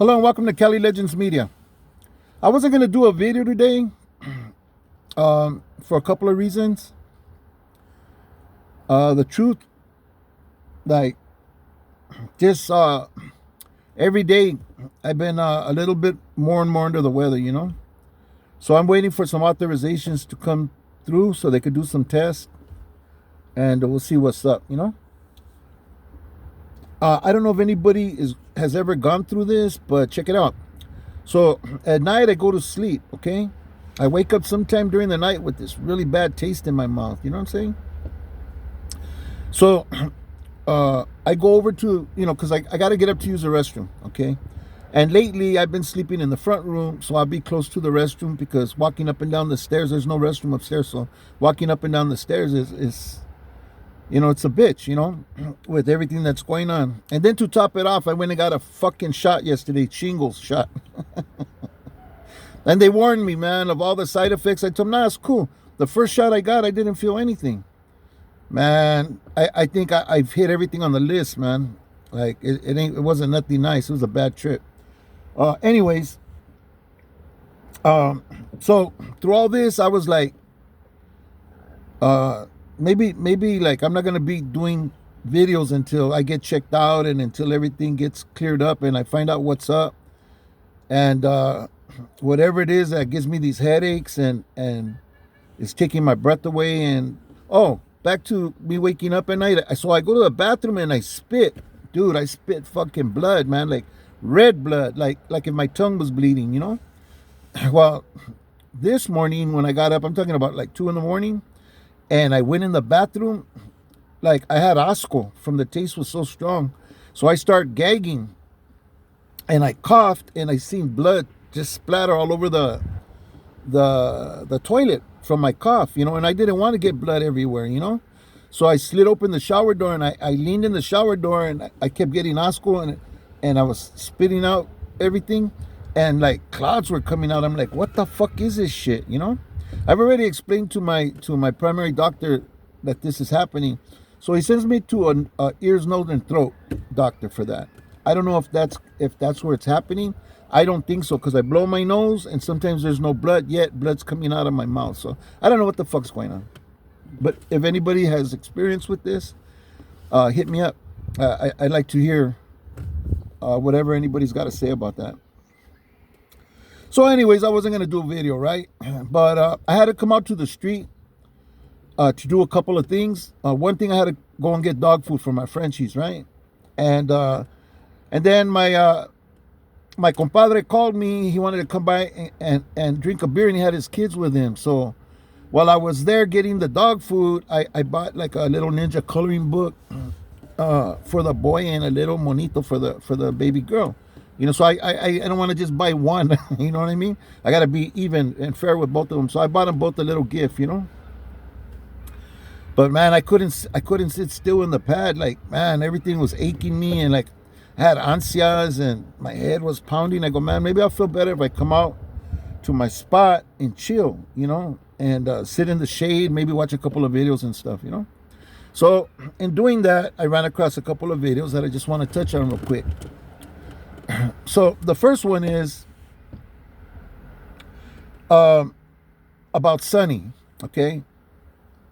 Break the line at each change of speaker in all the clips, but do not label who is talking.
Hello and welcome to CALI Legends Media. I wasn't going to do a video today for a couple of reasons. The truth, like, just every day I've been a little bit more and more under the weather, you know. So I'm waiting for some authorizations to come through so they could do some tests and we'll see what's up, you know. I don't know if anybody has ever gone through this, but check it out. So at night I go to sleep, okay? I wake up sometime during the night with this really bad taste in my mouth, you know what I'm saying? So I go over to, you know, because I got to get up to use the restroom, okay? And lately I've been sleeping in the front room, so I'll be close to the restroom because walking up and down the stairs, there's no restroom upstairs, so walking up and down the stairs is you know, it's a bitch, you know, with everything that's going on. And then to top it off, I went and got a fucking shot yesterday, shingles shot. And they warned me, man, of all the side effects. I told them, nah, it's cool. The first shot I got, I didn't feel anything. Man, I think I've hit everything on the list, man. Like, it wasn't nothing nice. It was a bad trip. Anyways, so through all this, I was like, maybe like I'm not gonna be doing videos until I get checked out and until everything gets cleared up and I find out what's up, and whatever it is that gives me these headaches and is taking my breath away. And back to me waking up at night. So I go to the bathroom and I spit, dude. I spit fucking blood, man, like red blood, like if my tongue was bleeding, you know. Well, this morning when I got up, I'm talking about like 2 a.m, and I went in the bathroom, like I had asco from the taste was so strong. So I start gagging and I coughed and I seen blood just splatter all over the toilet from my cough, you know, and I didn't want to get blood everywhere, you know. So I slid open the shower door and I leaned in the shower door and I kept getting asco and I was spitting out everything and like clouds were coming out. I'm like, what the fuck is this shit, you know? I've already explained to my primary doctor that this is happening. So he sends me to a ears, nose, and throat doctor for that. I don't know if that's where it's happening. I don't think so because I blow my nose and sometimes there's no blood yet. Blood's coming out of my mouth. So I don't know what the fuck's going on. But if anybody has experience with this, hit me up. I'd like to hear whatever anybody's got to say about that. So anyways, I wasn't going to do a video, right? But I had to come out to the street to do a couple of things. One thing, I had to go and get dog food for my Frenchies, right? And then my compadre called me. He wanted to come by and drink a beer, and he had his kids with him. So while I was there getting the dog food, I bought like a little ninja coloring book for the boy and a little monito for the baby girl. You know, so I don't want to just buy one. You know what I mean? I got to be even and fair with both of them. So I bought them both a little gift, you know. But man, I couldn't sit still in the pad. Like, man, everything was aching me and like I had ansias and my head was pounding. I go, man, maybe I'll feel better if I come out to my spot and chill, you know, and sit in the shade, maybe watch a couple of videos and stuff, you know. So in doing that, I ran across a couple of videos that I just want to touch on real quick. So the first one is about SONY, okay?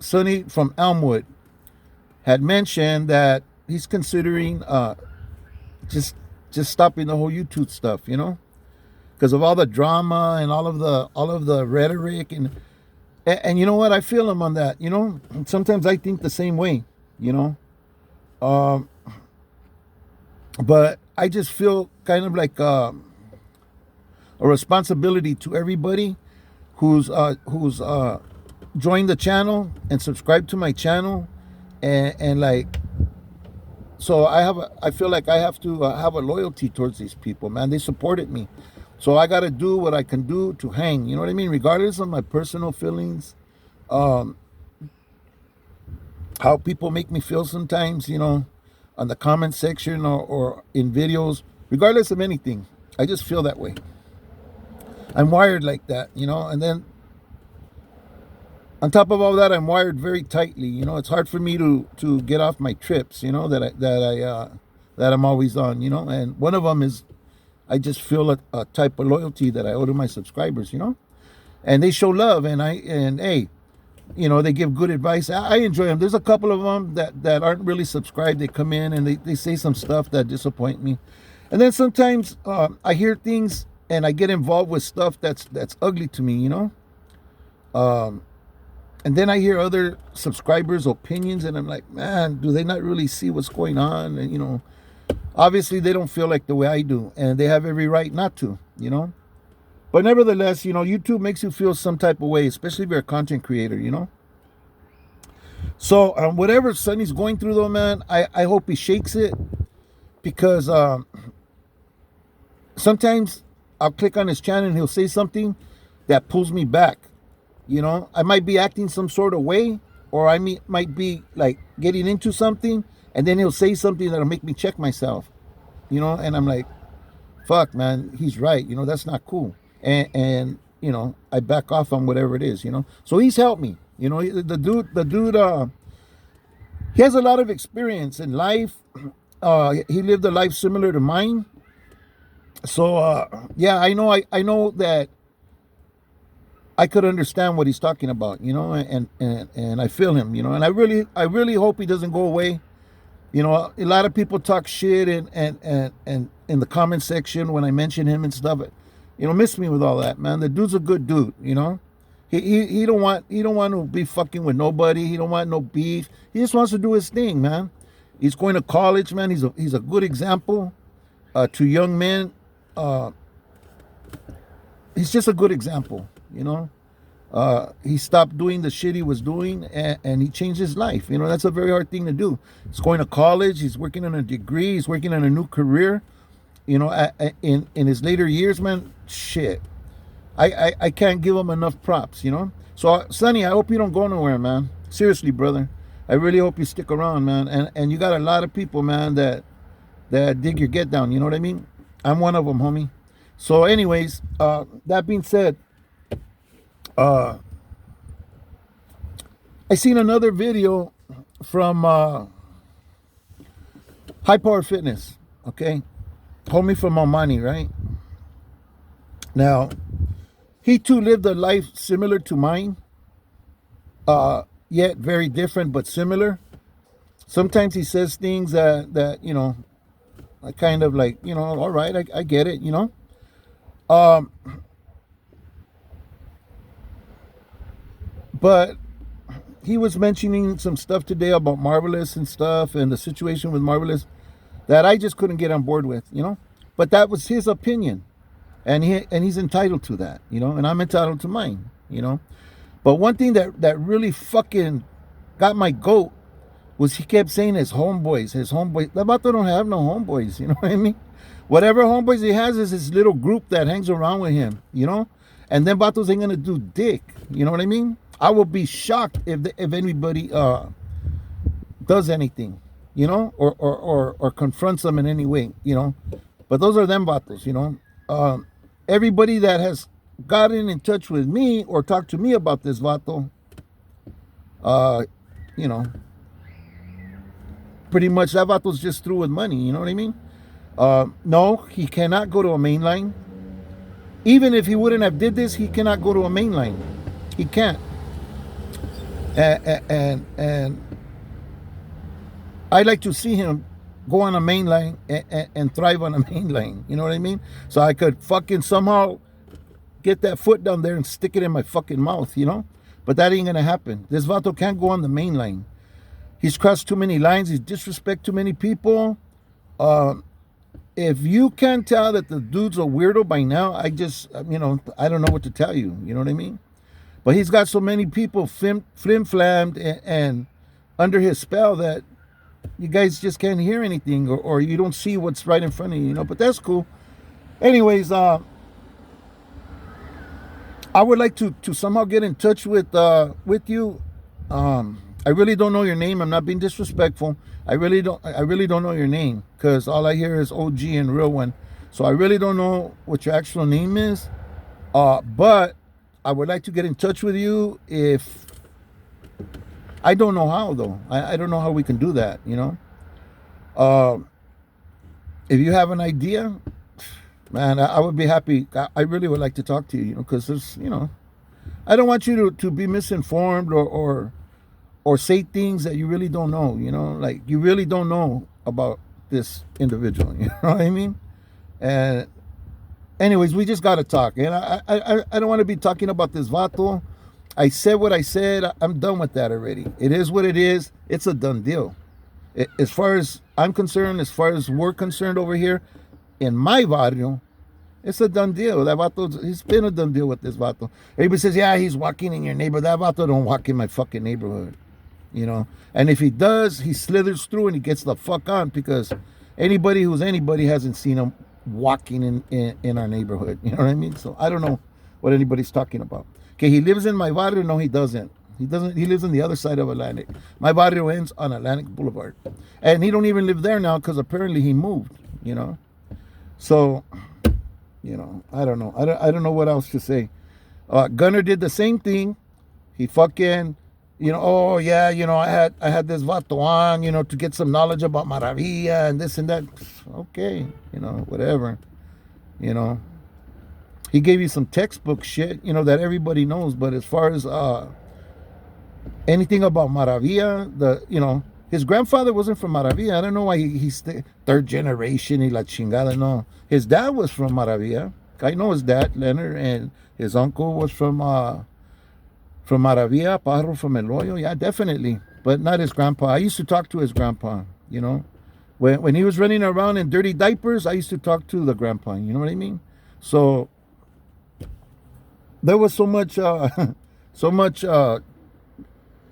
SONY from Elmwood had mentioned that he's considering just stopping the whole YouTube stuff, you know, because of all the drama and all of the rhetoric and you know what, I feel him on that, you know. Sometimes I think the same way, you know, but I just feel kind of like a responsibility to everybody who's joined the channel and subscribed to my channel, and like, so I feel like I have to have a loyalty towards these people, man. They supported me, so I got to do what I can do to hang. You know what I mean? Regardless of my personal feelings, how people make me feel sometimes, you know, on the comment section or in videos, regardless of anything, I just feel that way. I'm wired like that, you know. And then on top of all that, I'm wired very tightly, you know. It's hard for me to get off my trips, you know, that I'm always on, you know. And one of them is I just feel a type of loyalty that I owe to my subscribers, you know, and they show love, and hey, you know, they give good advice. I enjoy them. There's a couple of them that aren't really subscribed. They come in and they say some stuff that disappoint me, and then sometimes I hear things and I get involved with stuff that's ugly to me, you know. And then I hear other subscribers' opinions, and I'm like, man, do they not really see what's going on? And, you know, obviously they don't feel like the way I do, and they have every right not to, you know. But nevertheless, you know, YouTube makes you feel some type of way, especially if you're a content creator, you know. So whatever Sonny's going through, though, man, I hope he shakes it, because sometimes I'll click on his channel and he'll say something that pulls me back. You know, I might be acting some sort of way, or I might be like getting into something, and then he'll say something that'll make me check myself, you know, and I'm like, fuck, man, he's right. You know, that's not cool. And you know, I back off on whatever it is, you know. So he's helped me, you know, the dude, he has a lot of experience in life. He lived a life similar to mine. So, yeah, I know that I could understand what he's talking about, you know, and I feel him, you know, and I really hope he doesn't go away. You know, a lot of people talk shit and in the comment section when I mention him and stuff. You know, miss me with all that, man. The dude's a good dude, you know. He don't want to be fucking with nobody. He don't want no beef. He just wants to do his thing, man. He's going to college, man. He's a good example to young men. He's just a good example. You know, he stopped doing the shit he was doing, and he changed his life. You know, that's a very hard thing to do. He's going to college. He's working on a degree. He's working on a new career. You know, in his later years, man, shit. I can't give him enough props, you know. So, Sonny, I hope you don't go nowhere, man. Seriously, brother. I really hope you stick around, man. And you got a lot of people, man, that dig your get down. You know what I mean? I'm one of them, homie. So, anyways, that being said, I seen another video from High Power Fitness, okay? Homie from Almani, right? Now, he too lived a life similar to mine, yet very different but similar. Sometimes he says things that you know, I kind of like, you know, all right, I get it, you know. But he was mentioning some stuff today about Marvelous and stuff, and the situation with Marvelous that I just couldn't get on board with, you know. But that was his opinion, and he's entitled to that, you know, and I'm entitled to mine, you know. But one thing that really fucking got my goat was he kept saying his homeboys. That vato don't have no homeboys, you know what I mean? Whatever homeboys he has is his little group that hangs around with him, you know. And then vatos ain't gonna do dick, you know what I mean? I will be shocked if anybody does anything, you know, or confronts them in any way, you know. But those are them vatos, you know. Everybody that has gotten in touch with me or talked to me about this vato, you know, pretty much that vato's just through with money, you know what I mean? No, he cannot go to a main line. Even if he wouldn't have did this, he cannot go to a main line. He can't. And I like to see him go on a main line and thrive on a main line. You know what I mean? So I could fucking somehow get that foot down there and stick it in my fucking mouth, you know? But that ain't gonna happen. This vato can't go on the main line. He's crossed too many lines. He's disrespect too many people. If you can't tell that the dude's a weirdo by now, I just, you know, I don't know what to tell you. You know what I mean? But he's got so many people flim-flammed and under his spell that you guys just can't hear anything, or you don't see what's right in front of you, you know. But that's cool. Anyways, I would like to somehow get in touch with you. I really don't know your name. I'm not being disrespectful. I really don't know your name, because all I hear is OG and real one. So I really don't know what your actual name is. But I would like to get in touch with you. If I don't know how, though. I don't know how we can do that, you know. If you have an idea, Man, I would be happy. I really would like to talk to you, because there's, I don't want you to be misinformed or say things that you really don't know, like you really don't know about this individual, you know what I mean? And anyways, we just got to talk. And I don't want to be talking about this vato. I said what I said. I'm done with that already. It is what it is. It's a done deal. As far as I'm concerned, as far as we're concerned over here, in my barrio, it's a done deal. That vato, he's been a done deal with this vato. Everybody says, yeah, he's walking in your neighborhood. That vato don't walk in my fucking neighborhood, And if he does, he slithers through and he gets the fuck on, because anybody who's anybody hasn't seen him walking in our neighborhood. You know what I mean? So I don't know what anybody's talking about. Okay, he lives in my barrio. No, he doesn't. He lives on the other side of Atlantic. My barrio ends on Atlantic Boulevard. And he don't even live there now, because apparently he moved, So, I don't know. I don't know what else to say. Gunner did the same thing. He fucking, oh yeah, I had this vato on, to get some knowledge about Maravilla and this and that. Okay, whatever. He gave you some textbook shit, that everybody knows. But as far as anything about Maravilla, his grandfather wasn't from Maravilla. I don't know why he's third generation y la chingada. No, his dad was from Maravilla. I know his dad, Leonard, and his uncle was from Maravilla, Pájaro from El Hoyo. Yeah, definitely, but not his grandpa. I used to talk to his grandpa. When he was running around in dirty diapers, I used to talk to the grandpa. You know what I mean? So there was so much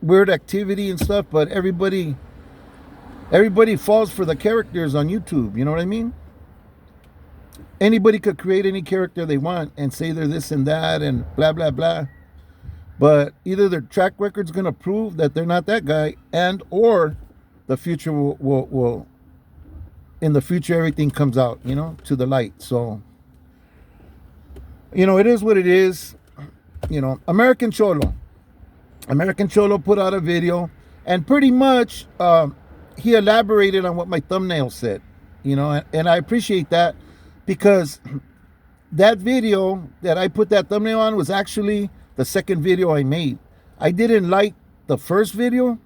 weird activity and stuff, but everybody falls for the characters on YouTube. You know what I mean? Anybody could create any character they want and say they're this and that and blah blah blah, but either their track record's gonna prove that they're not that guy, and or the future will in the future everything comes out, to the light. So it is what it is. American Cholo put out a video, and pretty much he elaborated on what my thumbnail said, and I appreciate that, because that video that I put that thumbnail on was actually the second video I made. I didn't like the first video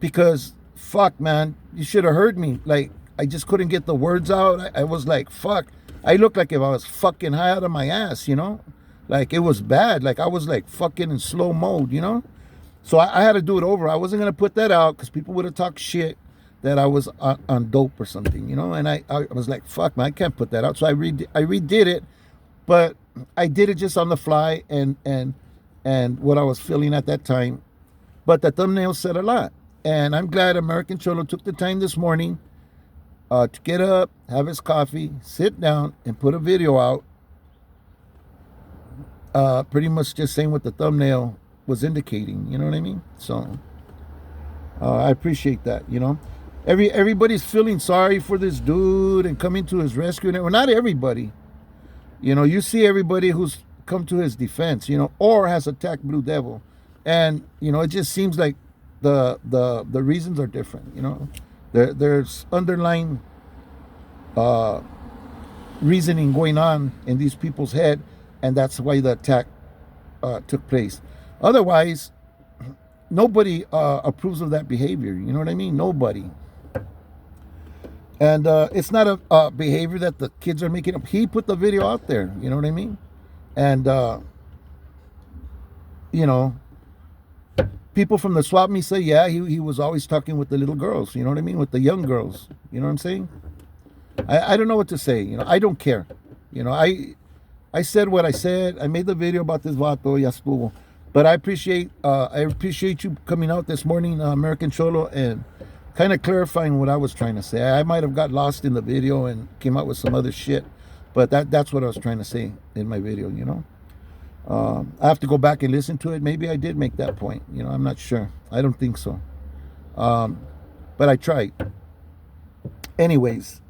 because, fuck, man, you should have heard me. Like, I just couldn't get the words out. I was like, fuck. I looked like if I was fucking high out of my ass, Like, it was bad. Like, I was like fucking in slow mode, So I had to do it over. I wasn't going to put that out because people would have talked shit that I was on dope or something, And I was like, fuck, man, I can't put that out. So I redid it, but I did it just on the fly and what I was feeling at that time. But the thumbnail said a lot. And I'm glad American Cholo took the time this morning to get up, have his coffee, sit down, and put a video out. Pretty much just saying what the thumbnail was indicating, you know what I mean? So I appreciate that, Everybody's feeling sorry for this dude and coming to his rescue. Well, not everybody. You see everybody who's come to his defense, or has attacked Blue Devil. And, it just seems like the reasons are different, There's underlying reasoning going on in these people's head, and that's why the attack took place. Otherwise, nobody approves of that behavior. You know what I mean? Nobody. And it's not a behavior that the kids are making up. He put the video out there. You know what I mean? And, people from the swap meet say, yeah, he was always talking with the little girls. You know what I mean? With the young girls. You know what I'm saying? I don't know what to say. I don't care. I said what I said. I made the video about this vato. Ya estuvo. But I appreciate you coming out this morning, American Cholo, and kind of clarifying what I was trying to say. I might have got lost in the video and came out with some other shit, but that's what I was trying to say in my video, I have to go back and listen to it. Maybe I did make that point. I'm not sure. I don't think so. But I tried. Anyways,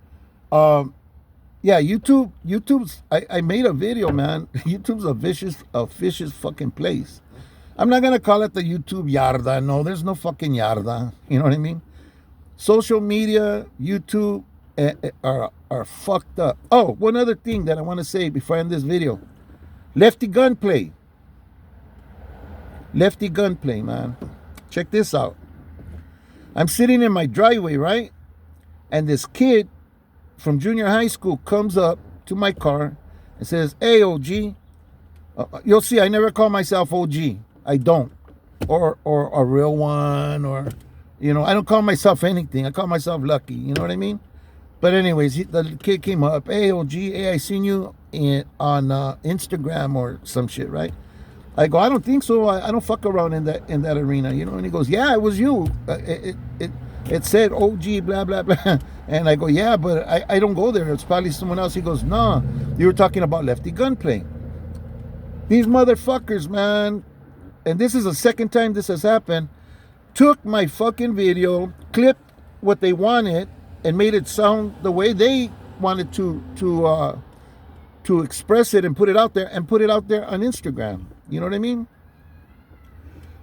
yeah, YouTube's, I made a video, man. YouTube's a vicious fucking place. I'm not going to call it the YouTube yarda. No, there's no fucking yarda. You know what I mean? Social media, YouTube, are fucked up. Oh, one other thing that I want to say before I end this video. Lefty Gunplay. Lefty Gunplay, man. Check this out. I'm sitting in my driveway, right? And this kid from junior high school comes up to my car and says, "Hey, OG." You'll see, I never call myself OG. I don't. Or a real one, or, I don't call myself anything. I call myself Lucky. You know what I mean? But anyways, the kid came up. "Hey, OG, hey, I seen you on Instagram or some shit, right?" I go, "I don't think so. I don't fuck around in that arena, And he goes, "Yeah, it was you. It said OG, blah, blah, blah." And I go, "Yeah, but I don't go there. It's probably someone else." He goes, "No, you were talking about Lefty Gunplay." These motherfuckers, man, and this is the second time this has happened, took my fucking video, clipped what they wanted, and made it sound the way they wanted to express it and put it out there on Instagram. You know what I mean?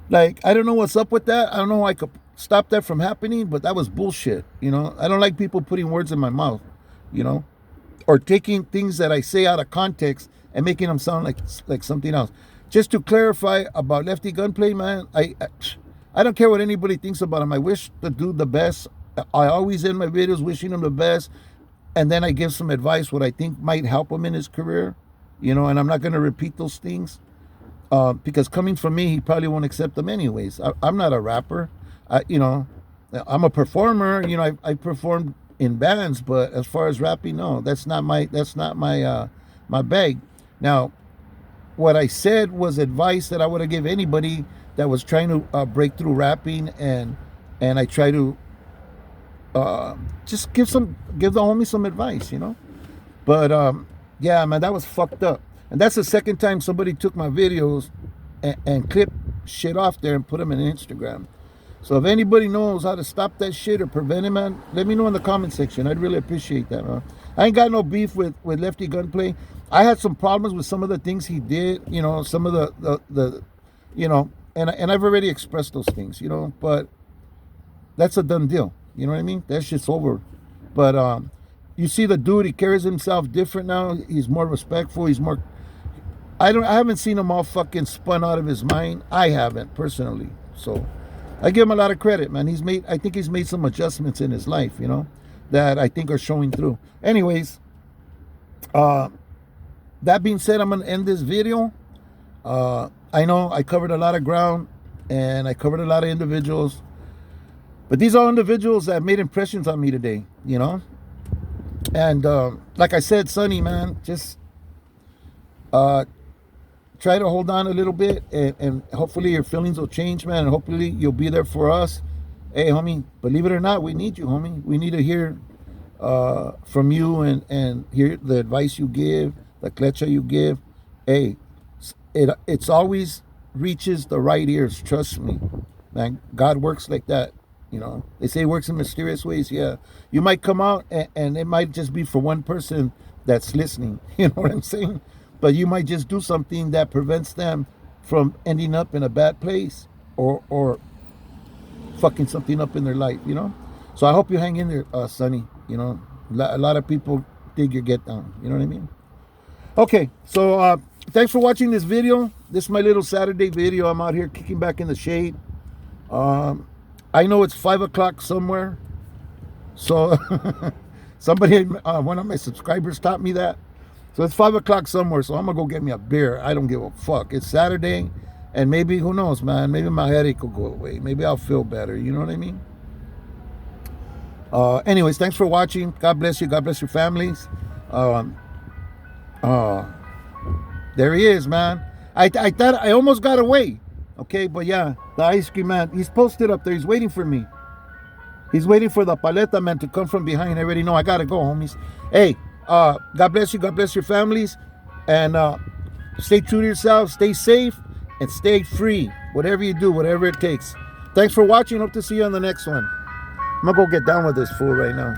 Like, I don't know what's up with that. I don't know how I could stop that from happening, but that was bullshit. I don't like people putting words in my mouth, or taking things that I say out of context and making them sound like something else. Just to clarify about Lefty Gunplay, man, I don't care what anybody thinks about him. I wish the dude the best. I always end my videos wishing him the best, and then I give some advice what I think might help him in his career, and I'm not going to repeat those things because coming from me, he probably won't accept them anyways. I'm not a rapper. I'm a performer. I performed in bands, but as far as rapping, no, that's not my my bag. Now, what I said was advice that I would have give anybody that was trying to break through rapping, and I try to just give the homie some advice, But yeah, man, that was fucked up, and that's the second time somebody took my videos and clipped shit off there and put them in Instagram. So if anybody knows how to stop that shit or prevent it, man, let me know in the comment section. I'd really appreciate that, man. I ain't got no beef with Lefty Gunplay. I had some problems with some of the things he did, some of the and I've already expressed those things, but that's a done deal. You know what I mean? That shit's over. But you see the dude, he carries himself different now. He's more respectful. He's more, I haven't seen him all fucking spun out of his mind. I haven't personally. So I give him a lot of credit, man. I think he's made some adjustments in his life, that I think are showing through. Anyways, that being said, I'm going to end this video. I know I covered a lot of ground and I covered a lot of individuals, but these are individuals that made impressions on me today, And like I said, Sonny, man, just try to hold on a little bit, and hopefully your feelings will change, man, and hopefully you'll be there for us. Hey, homie, believe it or not, we need you, homie. We need to hear from you and hear the advice you give, the klecha you give. Hey, it's always reaches the right ears, trust me, man. God works like that, They say he works in mysterious ways. Yeah, you might come out and it might just be for one person that's listening, you know what I'm saying? But you might just do something that prevents them from ending up in a bad place or fucking something up in their life, So I hope you hang in there, Sonny. A lot of people dig your get down. You know what I mean? Okay, so thanks for watching this video. This is my little Saturday video. I'm out here kicking back in the shade. I know it's 5 o'clock somewhere. So somebody, one of my subscribers taught me that. So it's 5 o'clock somewhere, so I'm going to go get me a beer. I don't give a fuck. It's Saturday, and maybe, who knows, man, maybe my headache will go away. Maybe I'll feel better, you know what I mean? Anyways, thanks for watching. God bless you. God bless your families. There he is, man. I thought I almost got away. Okay, but yeah, the ice cream man, he's posted up there. He's waiting for me. He's waiting for the paleta man to come from behind. I already know I got to go, homies. Hey, God bless you. God bless your families. And stay true to yourself. Stay safe. And stay free. Whatever you do, whatever it takes. Thanks for watching. Hope to see you on the next one. I'm going to go get down with this fool right now.